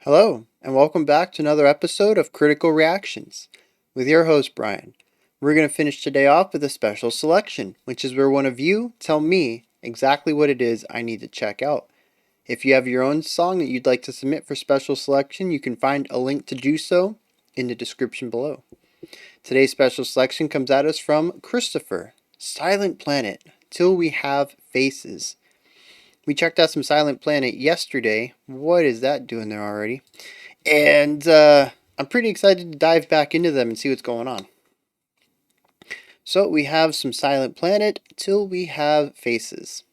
Hello, and welcome back to another episode of Critical Reactions with your host, Bryan. We're going to finish today off with a special selection, which is where one of you tell me exactly what it is I need to check out. If you have your own song that you'd like to submit for special selection, you can find a link to do so in the description below. Today's special selection comes at us from Christopher, Silent Planet, Till We Have Faces. We checked out some Silent Planet yesterday. What is that doing there already? And I'm pretty excited to dive back into them and see what's going on. So we have some Silent Planet Till We Have Faces.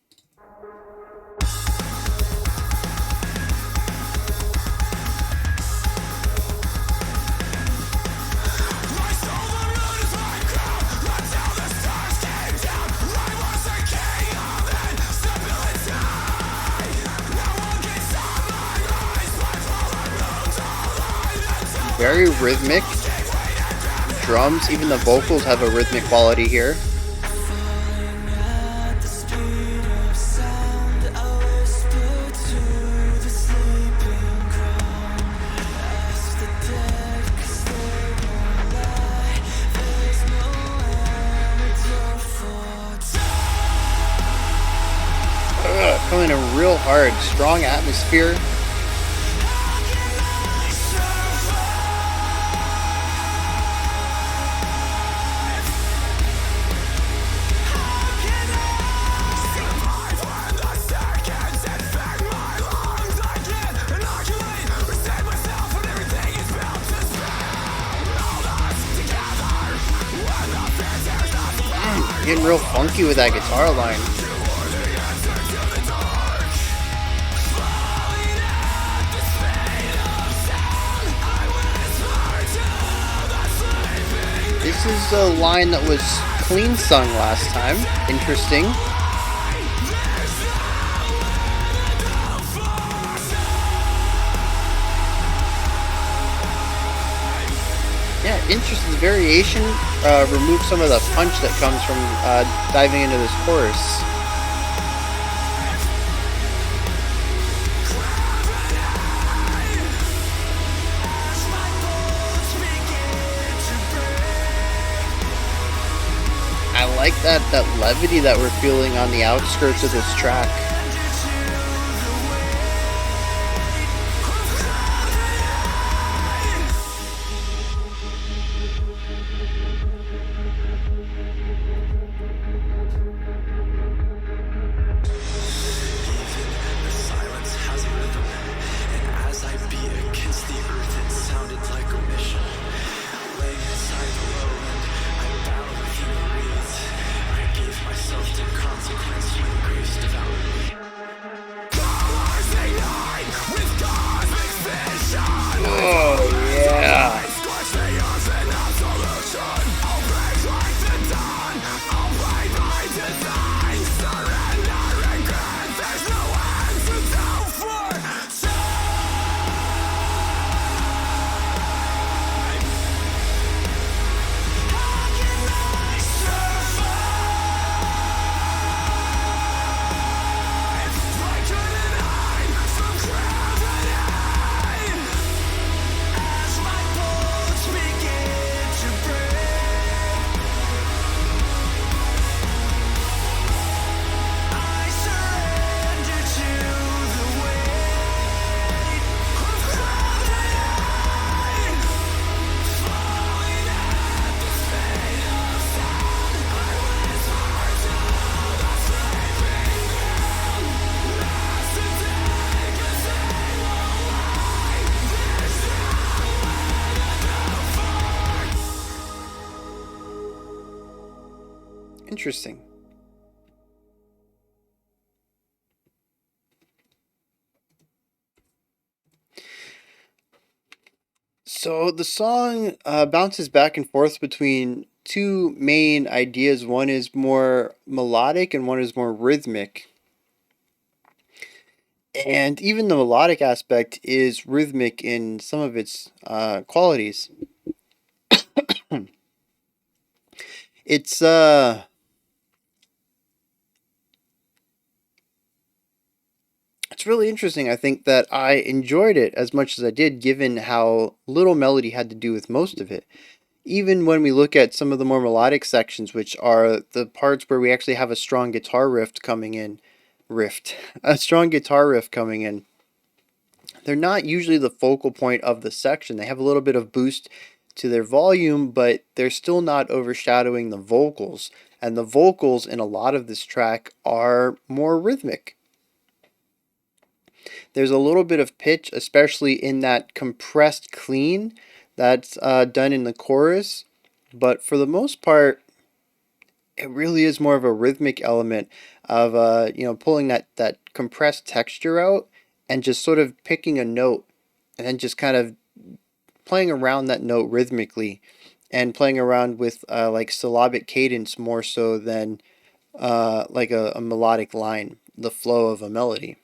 Very rhythmic. Drums, even the vocals have a rhythmic quality here. Coming in real hard, strong atmosphere. Getting real funky with that guitar line. This is a line that was clean sung last time. Interesting. Yeah, interesting. The variation removes some of the punch that comes from diving into this chorus. I like that levity that we're feeling on the outskirts of this track. Oh, yeah. Interesting. So the song bounces back and forth between two main ideas. One is more melodic and one is more rhythmic. And even the melodic aspect is rhythmic in some of its qualities. It's it's really interesting. I think that I enjoyed it as much as I did, given how little melody had to do with most of it. Even when we look at some of the more melodic sections, which are the parts where we actually have a strong guitar a strong guitar riff coming in, they're not usually the focal point of the section. They have a little bit of boost to their volume, but they're still not overshadowing the vocals. And the vocals in a lot of this track are more rhythmic. There's a little bit of pitch, especially in that compressed clean that's done in the chorus. But for the most part, it really is more of a rhythmic element of pulling that compressed texture out and just sort of picking a note and then just kind of playing around that note rhythmically and playing around with like syllabic cadence more so than like a melodic line, the flow of a melody.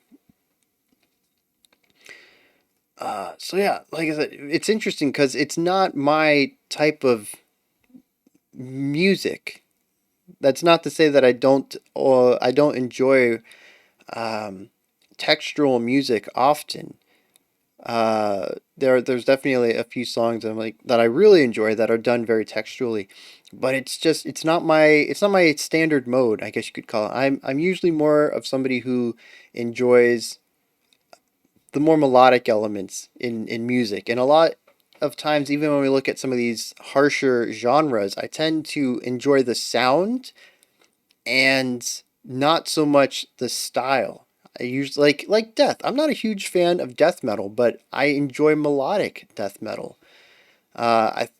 So yeah, like I said, it's interesting because it's not my type of music. That's not to say that I don't enjoy textural music often. There's definitely a few songs that I'm like that I really enjoy that are done very texturally, but it's not my standard mode, I guess you could call it. I'm usually more of somebody who enjoys the more melodic elements in music, and a lot of times, even when we look at some of these harsher genres, I tend to enjoy the sound and not so much the style. I usually like death. I'm not a huge fan of death metal, but I enjoy melodic death metal.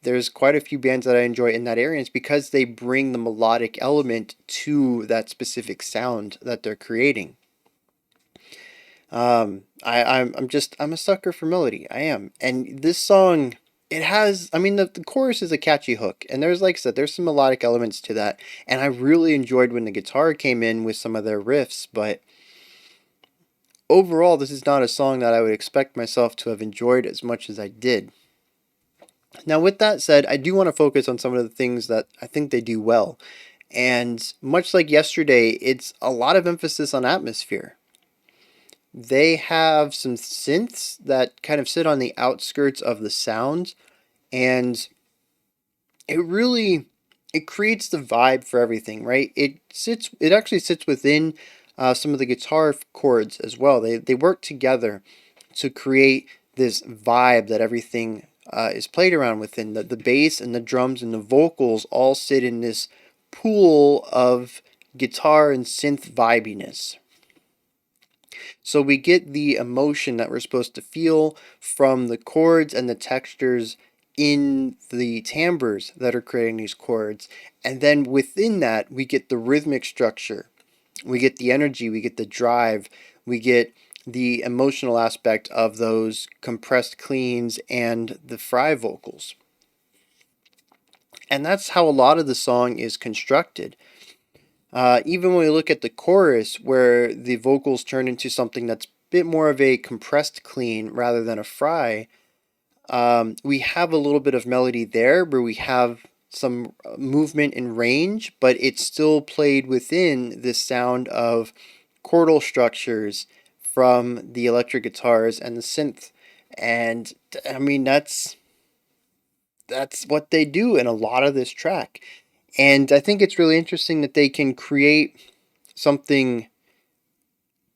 There's quite a few bands that I enjoy in that area. And it's because they bring the melodic element to that specific sound that they're creating. I'm a sucker for melody. I am, and this song, it has. I mean, the chorus is a catchy hook, and there's, like I said, there's some melodic elements to that, and I really enjoyed when the guitar came in with some of their riffs. But overall, this is not a song that I would expect myself to have enjoyed as much as I did. Now, with that said, I do want to focus on some of the things that I think they do well, and much like yesterday, it's a lot of emphasis on atmosphere. They have some synths that kind of sit on the outskirts of the sound, and it really it creates the vibe for everything, right? It actually sits within some of the guitar chords as well. They work together to create this vibe that everything is played around within. The bass and the drums and the vocals all sit in this pool of guitar and synth vibiness. So we get the emotion that we're supposed to feel from the chords and the textures in the timbres that are creating these chords. And then within that, we get the rhythmic structure. We get the energy, we get the drive, we get the emotional aspect of those compressed cleans and the fry vocals. And that's how a lot of the song is constructed. Even when we look at the chorus, where the vocals turn into something that's a bit more of a compressed clean rather than a fry, we have a little bit of melody there where we have some movement and range, but it's still played within this sound of chordal structures from the electric guitars and the synth. And I mean, that's what they do in a lot of this track. And I think it's really interesting that they can create something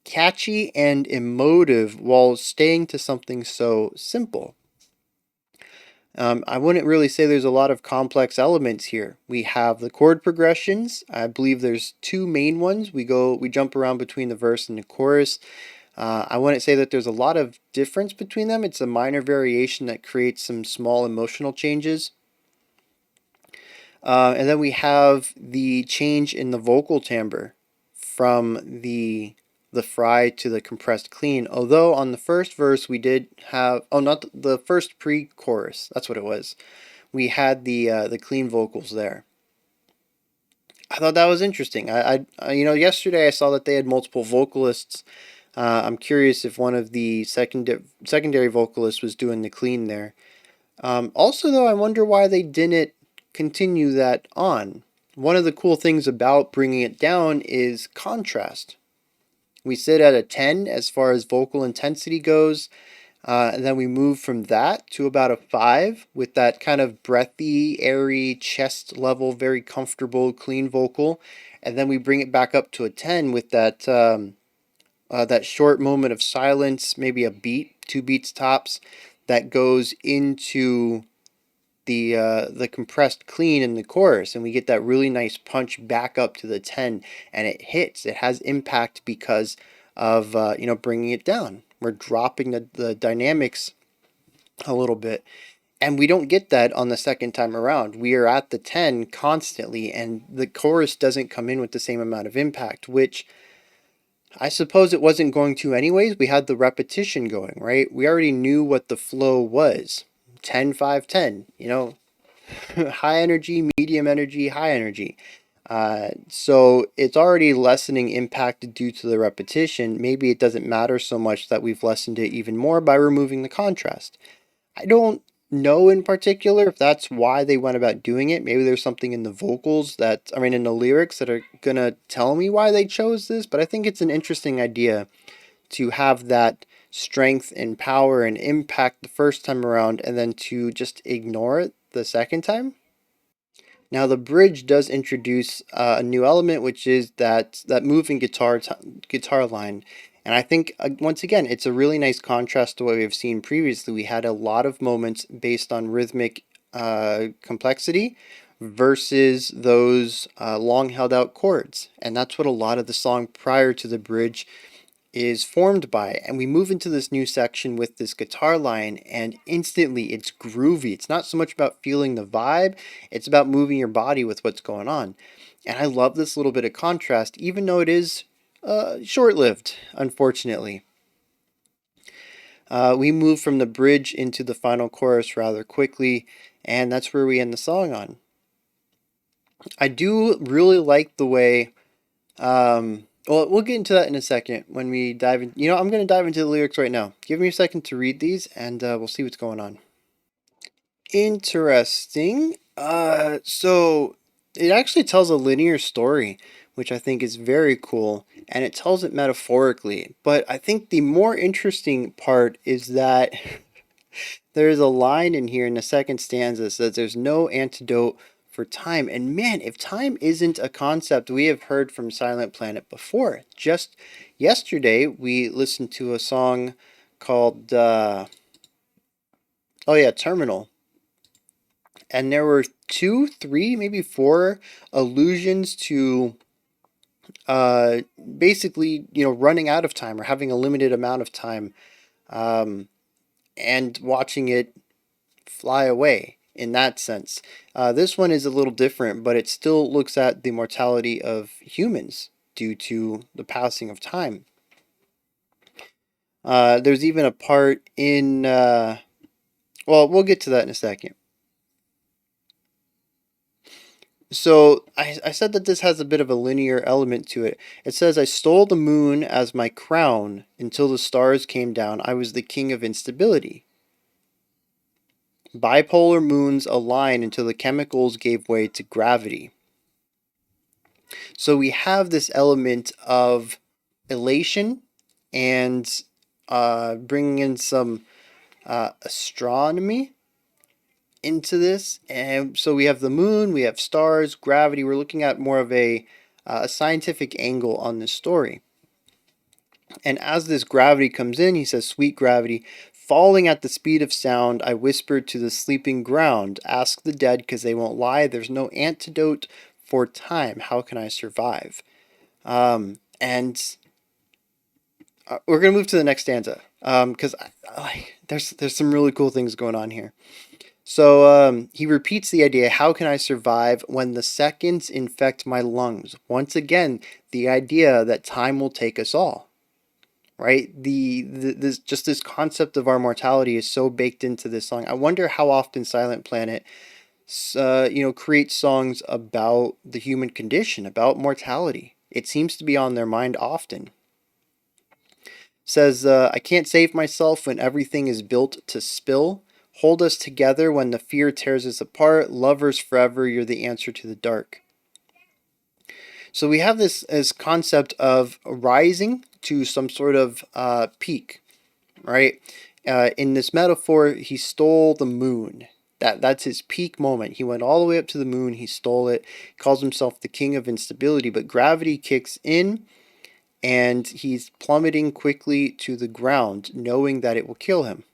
catchy and emotive while staying to something so simple. I wouldn't really say there's a lot of complex elements here. We have the chord progressions. I believe there's two main ones. We jump around between the verse and the chorus. I wouldn't say that there's a lot of difference between them. It's a minor variation that creates some small emotional changes. And then we have the change in the vocal timbre from the fry to the compressed clean. Although on the first verse we did have, oh, not the first pre-chorus, that's what it was. We had the clean vocals there. I thought that was interesting. Yesterday I saw that they had multiple vocalists. I'm curious if one of the secondary vocalists was doing the clean there. Also, though, I wonder why they didn't continue that on. One of the cool things about bringing it down is contrast. We sit at a 10 as far as vocal intensity goes. And then we move from that to about a 5 with that kind of breathy, airy, chest level, very comfortable, clean vocal. And then we bring it back up to a 10 with that short moment of silence, maybe a beat, 2 beats tops, that goes into the compressed clean in the chorus, and we get that really nice punch back up to the 10, and it hits. It has impact because of bringing it down. We're dropping the dynamics a little bit. And we don't get that on the second time around. We are at the 10 constantly, and the chorus doesn't come in with the same amount of impact, which I suppose it wasn't going to anyways. We had the repetition going, right? We already knew what the flow was. 10, 5, 10, high energy, medium energy, high energy. So it's already lessening impact due to the repetition. Maybe it doesn't matter so much that we've lessened it even more by removing the contrast. I don't know in particular if that's why they went about doing it. Maybe there's something in the vocals in the lyrics that are gonna tell me why they chose this, but I think it's an interesting idea to have that strength and power and impact the first time around and then to just ignore it the second time. Now the bridge does introduce a new element, which is that moving guitar line, and I think once again it's a really nice contrast to what we've seen previously. We had a lot of moments based on rhythmic complexity versus those long held out chords, and that's what a lot of the song prior to the bridge is formed by. And we move into this new section with this guitar line, and instantly it's groovy. It's not so much about feeling the vibe, it's about moving your body with what's going on. And I love this little bit of contrast, even though it is short lived, unfortunately. We move from the bridge into the final chorus rather quickly, and that's where we end the song on. I do really like the way well, we'll get into that in a second when we dive in. I'm going to dive into the lyrics right now. Give me a second to read these, and we'll see what's going on. Interesting. So it actually tells a linear story, which I think is very cool, and it tells it metaphorically. But I think the more interesting part is that there's a line in here in the second stanza that says there's no antidote for time. And man, if time isn't a concept we have heard from Silent Planet before. Just yesterday, we listened to a song called, Terminal. And there were 2, 3, maybe 4 allusions to basically, running out of time or having a limited amount of time and watching it fly away in that sense. This one is a little different, but it still looks at the mortality of humans due to the passing of time. There's even a part in, we'll get to that in a second. So I said that this has a bit of a linear element to it. It says, I stole the moon as my crown until the stars came down. I was the king of instability. Bipolar moons align until the chemicals gave way to gravity. So we have this element of elation and bringing in some astronomy into this. And so we have the moon, we have stars, gravity. We're looking at more of a scientific angle on this story. And as this gravity comes in, he says, sweet gravity, falling at the speed of sound, I whispered to the sleeping ground, ask the dead because they won't lie. There's no antidote for time. How can I survive? And we're going to move to the next stanza because there's some really cool things going on here. So he repeats the idea, how can I survive when the seconds infect my lungs? Once again, the idea that time will take us all. Right? This concept of our mortality is so baked into this song. I wonder how often Silent Planet creates songs about the human condition, about mortality. It seems to be on their mind often. Says, I can't save myself when everything is built to spill. Hold us together when the fear tears us apart. Lovers forever, you're the answer to the dark. So we have this as concept of rising to some sort of peak, right? In this metaphor, he stole the moon. That's his peak moment. He went all the way up to the moon. He stole it. He calls himself the king of instability, but gravity kicks in, and he's plummeting quickly to the ground, knowing that it will kill him.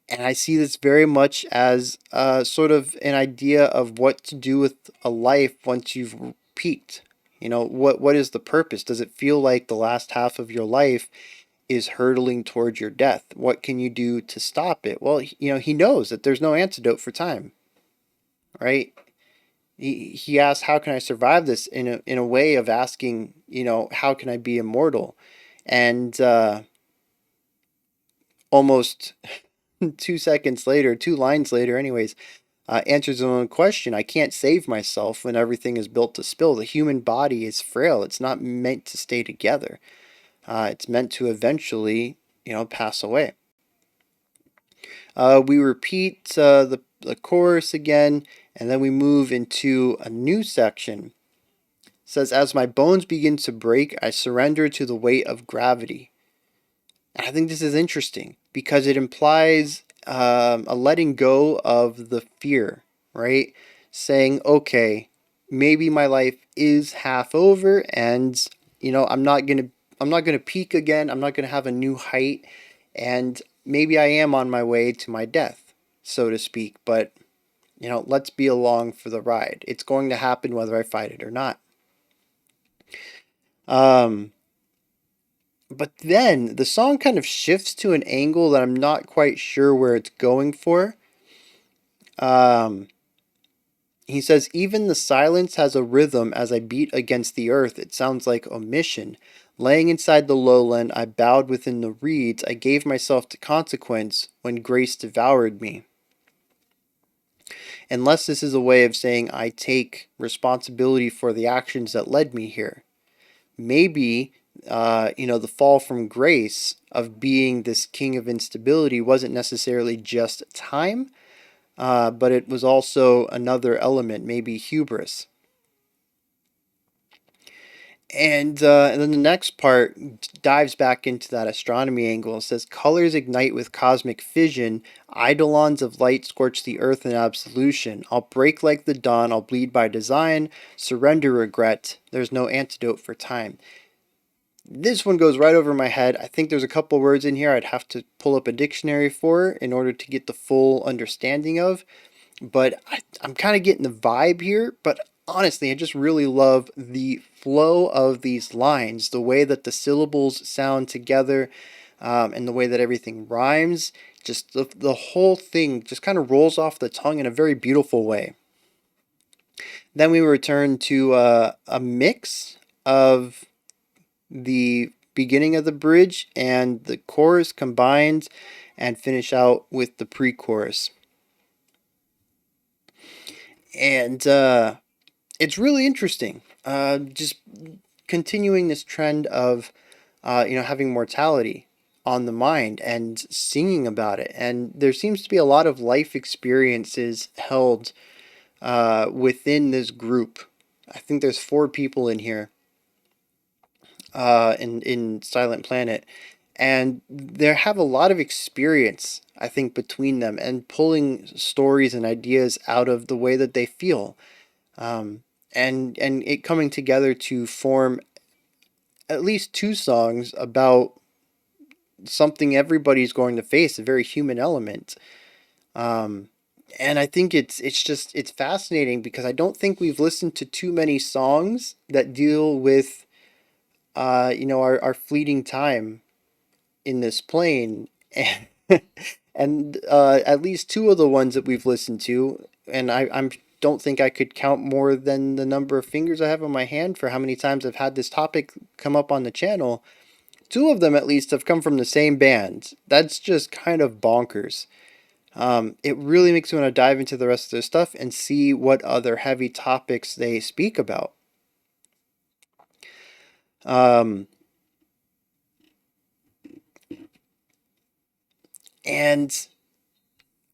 And I see this very much as sort of an idea of what to do with a life once you've peaked. What is the purpose? Does it feel like the last half of your life is hurtling towards your death? What can you do to stop it? Well, he knows that there's no antidote for time, right? He asks, how can I survive this, in a way of asking, how can I be immortal? And almost 2 seconds later, 2 lines later, anyways, answers his own question. I can't save myself when everything is built to spill. The human body is frail. It's not meant to stay together. It's meant to eventually, pass away. We repeat the chorus again, and then we move into a new section. It says, as my bones begin to break, I surrender to the weight of gravity. And I think this is interesting because it implies a letting go of the fear, right? Saying, okay, maybe my life is half over, and I'm not gonna peak again. I'm not gonna have a new height, and maybe I am on my way to my death, so to speak. But let's be along for the ride. It's going to happen whether I fight it or not. But then the song kind of shifts to an angle that I'm not quite sure where it's going for. He says, even the silence has a rhythm as I beat against the earth. It sounds like omission. Laying inside the lowland, I bowed within the reeds. I gave myself to consequence when grace devoured me. Unless this is a way of saying I take responsibility for the actions that led me here. Maybe the fall from grace of being this king of instability wasn't necessarily just time, but it was also another element, maybe hubris. And then the next part dives back into that astronomy angle. It says, colors ignite with cosmic fission, eidolons of light scorch the earth in absolution. I'll break like the dawn, I'll bleed by design, surrender regret, there's no antidote for time. This one goes right over my head. I think there's a couple words in here I'd have to pull up a dictionary for in order to get the full understanding of. But I'm kind of getting the vibe here. But honestly, I just really love the flow of these lines, the way that the syllables sound together, and the way that everything rhymes. Just the whole thing just kind of rolls off the tongue in a very beautiful way. Then we return to a mix of the beginning of the bridge and the chorus combined, and finish out with the pre-chorus. And it's really interesting. Just continuing this trend of having mortality on the mind and singing about it. And there seems to be a lot of life experiences held within this group. I think there's 4 people in here in Silent Planet, and they have a lot of experience, I think, between them, and pulling stories and ideas out of the way that they feel, and it coming together to form at least 2 songs about something everybody's going to face, a very human element. And I think it's fascinating because I don't think we've listened to too many songs that deal with our fleeting time in this plane. And at least 2 of the ones that we've listened to, and I'm don't think I could count more than the number of fingers I have on my hand for how many times I've had this topic come up on the channel. 2 of them at least have come from the same band. That's just kind of bonkers. It really makes me want to dive into the rest of their stuff and see what other heavy topics they speak about. And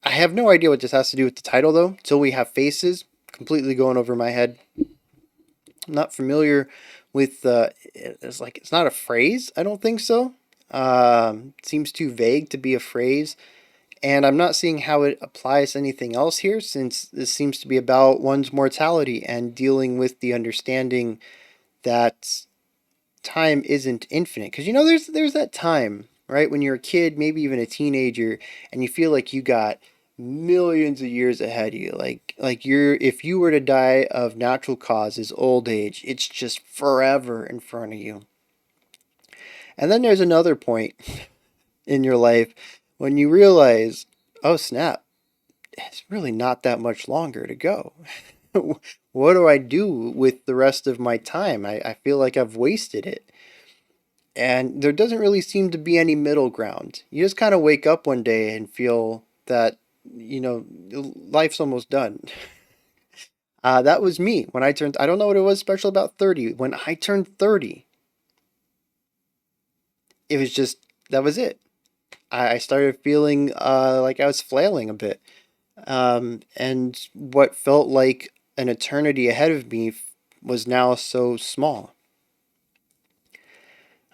I have no idea what this has to do with the title, though. Till we have faces, completely going over my head. I'm not familiar with it's like it's not a phrase. I don't think so. Seems too vague to be a phrase, and I'm not seeing how it applies to anything else here, since this seems to be about one's mortality and dealing with the understanding that time isn't infinite. Because there's that time, right, when you're a kid, maybe even a teenager, and you feel like you got millions of years ahead of you. Like you're if you were to die of natural causes, old age, it's just forever in front of you. And then there's another point in your life when you realize, oh snap, it's really not that much longer to go. What do I do with the rest of my time? I feel like I've wasted it. And there doesn't really seem to be any middle ground. You just kind of wake up one day and feel that, life's almost done. That was me when I turned, I don't know what it was special about 30. When I turned 30, it was just, that was it. I started feeling like I was flailing a bit. And what felt like an eternity ahead of me was now so small.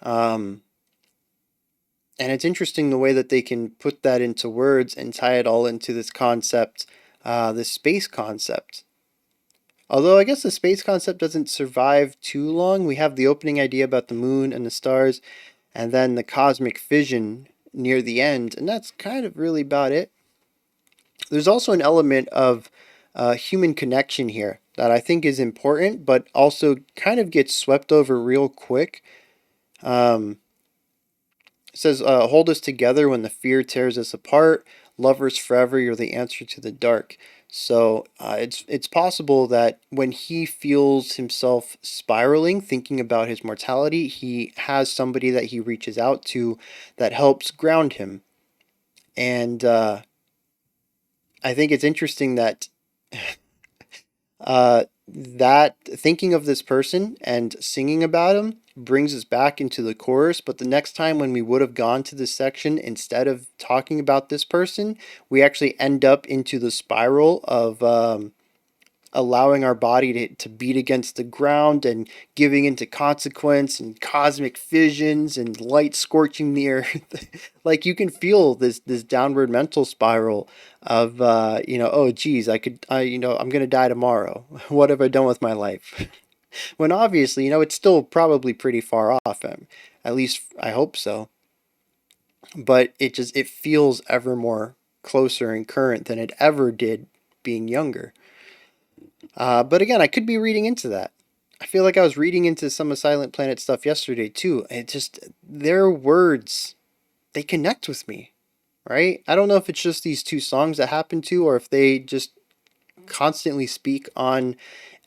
Um, and it's interesting the way that they can put that into words and tie it all into this concept, this space concept. Although I guess the space concept doesn't survive too long. We have the opening idea about the moon and the stars, and then the cosmic fission near the end, and that's kind of really about it. There's also an element of human connection here that I think is important, but also kind of gets swept over real quick. Um, it says, hold us together when the fear tears us apart. Lovers forever, you're the answer to the dark. So it's possible that when he feels himself spiraling, thinking about his mortality, he has somebody that he reaches out to that helps ground him. And I think it's interesting that that thinking of this person and singing about him brings us back into the chorus. But the next time when we would have gone to this section, instead of talking about this person, we actually end up into the spiral of allowing our body to beat against the ground and giving into consequence and cosmic fissions and light scorching the earth. Like you can feel this downward mental spiral of oh geez, I'm gonna die tomorrow. What have I done with my life? When obviously it's still probably pretty far off. At least I hope so. But it feels ever more closer and current than it ever did being younger. But again, I could be reading into that. I feel like I was reading into some of Silent Planet stuff yesterday too. It just, their words, they connect with me, right? I don't know if it's just these two songs that happen to, or if they just constantly speak on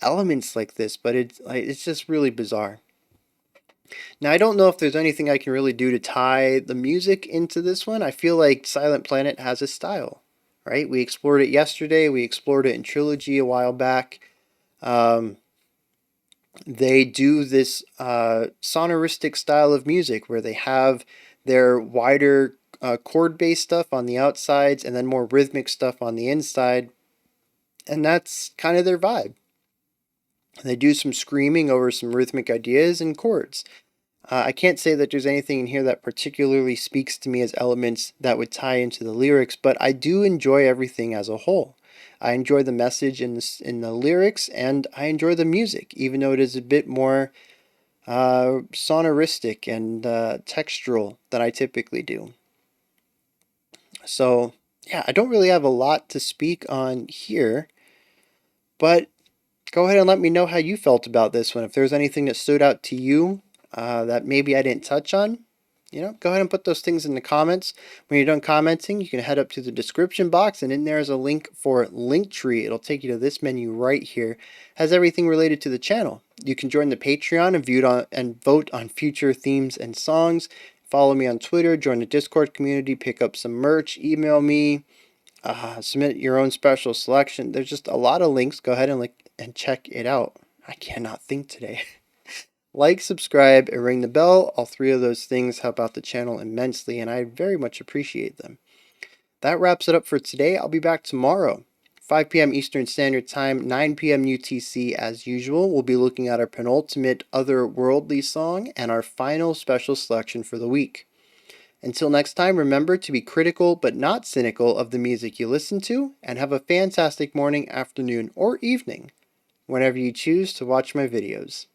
elements like this, but it's just really bizarre. Now, I don't know if there's anything I can really do to tie the music into this one. I feel like Silent Planet has a style, right? We explored it yesterday. We explored it in Trilogy a while back. Um, they do this sonoristic style of music where they have their wider chord based stuff on the outsides and then more rhythmic stuff on the inside. And that's kind of their vibe. They do some screaming over some rhythmic ideas and chords. I can't say that there's anything in here that particularly speaks to me as elements that would tie into the lyrics, but I do enjoy everything as a whole. I enjoy the message in the lyrics, and I enjoy the music, even though it is a bit more sonoristic and textural than I typically do. So, yeah, I don't really have a lot to speak on here, but go ahead and let me know how you felt about this one. If there's anything that stood out to you that maybe I didn't touch on, go ahead and put those things in the comments. When you're done commenting, you can head up to the description box, and in there is a link for Linktree. It'll take you to this menu right here. It has everything related to the channel. You can join the Patreon and vote on future themes and songs. Follow me on Twitter, join the Discord community, pick up some merch, email me, submit your own special selection. There's just a lot of links. Go ahead and check it out. I cannot think today. Like, subscribe, and ring the bell. All three of those things help out the channel immensely, and I very much appreciate them. That wraps it up for today. I'll be back tomorrow 5 p.m. Eastern Standard Time, 9 p.m. UTC as usual. We'll be looking at our penultimate otherworldly song and our final special selection for the week. Until next time, remember to be critical but not cynical of the music you listen to, and have a fantastic morning, afternoon, or evening whenever you choose to watch my videos.